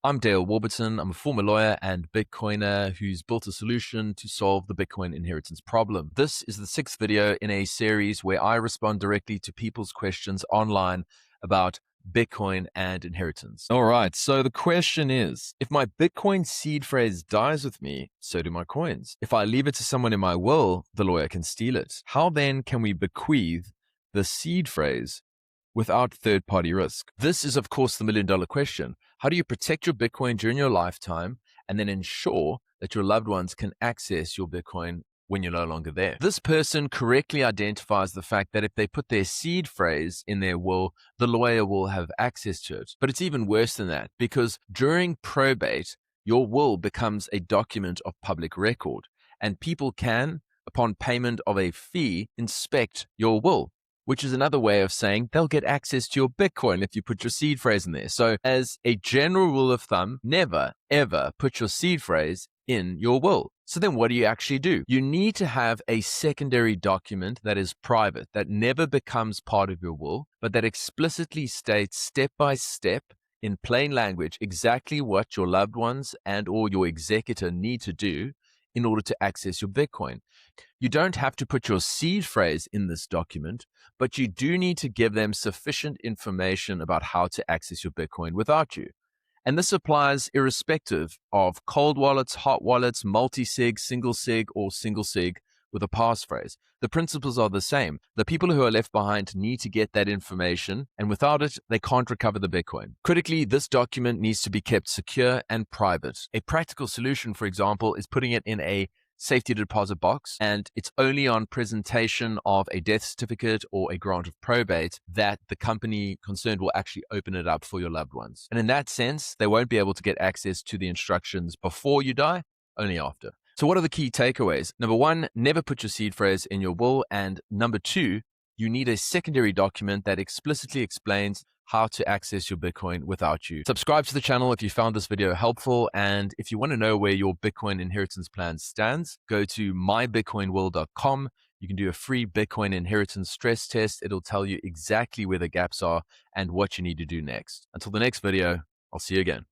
I'm Dale Warburton. I'm a former lawyer and Bitcoiner who's built a solution to solve the Bitcoin inheritance problem. This is the sixth video in a series where I respond directly to people's questions online about Bitcoin and inheritance. All right, so the question is, if my Bitcoin seed phrase dies with me, so do my coins. If I leave it to someone in my will, the lawyer can steal it. How then can we bequeath the seed phrase without third-party risk? This is, of course, the million-dollar question. How do you protect your Bitcoin during your lifetime and then ensure that your loved ones can access your Bitcoin when you're no longer there? This person correctly identifies the fact that if they put their seed phrase in their will, the lawyer will have access to it. But it's even worse than that, because during probate, your will becomes a document of public record, and people can, upon payment of a fee, inspect your will, which is another way of saying they'll get access to your Bitcoin if you put your seed phrase in there. So as a general rule of thumb, never, ever put your seed phrase in your will. So then what do you actually do? You need to have a secondary document that is private, that never becomes part of your will, but that explicitly states step by step in plain language exactly what your loved ones and or your executor need to do in order to access your Bitcoin. You don't have to put your seed phrase in this document, but you do need to give them sufficient information about how to access your Bitcoin without you. And this applies irrespective of cold wallets, hot wallets, multisig, single-sig, or single-sig with a passphrase. The principles are the same. The people who are left behind need to get that information, and without it, they can't recover the Bitcoin. Critically, this document needs to be kept secure and private. A practical solution, for example, is putting it in a safety deposit box, and it's only on presentation of a death certificate or a grant of probate that the company concerned will actually open it up for your loved ones. And in that sense, they won't be able to get access to the instructions before you die, only after. So what are the key takeaways? Number one, never put your seed phrase in your will. And number two, you need a secondary document that explicitly explains how to access your Bitcoin without you. Subscribe to the channel if you found this video helpful. And if you want to know where your Bitcoin inheritance plan stands, go to mybitcoinwill.com. You can do a free Bitcoin inheritance stress test. It'll tell you exactly where the gaps are and what you need to do next. Until the next video, I'll see you again.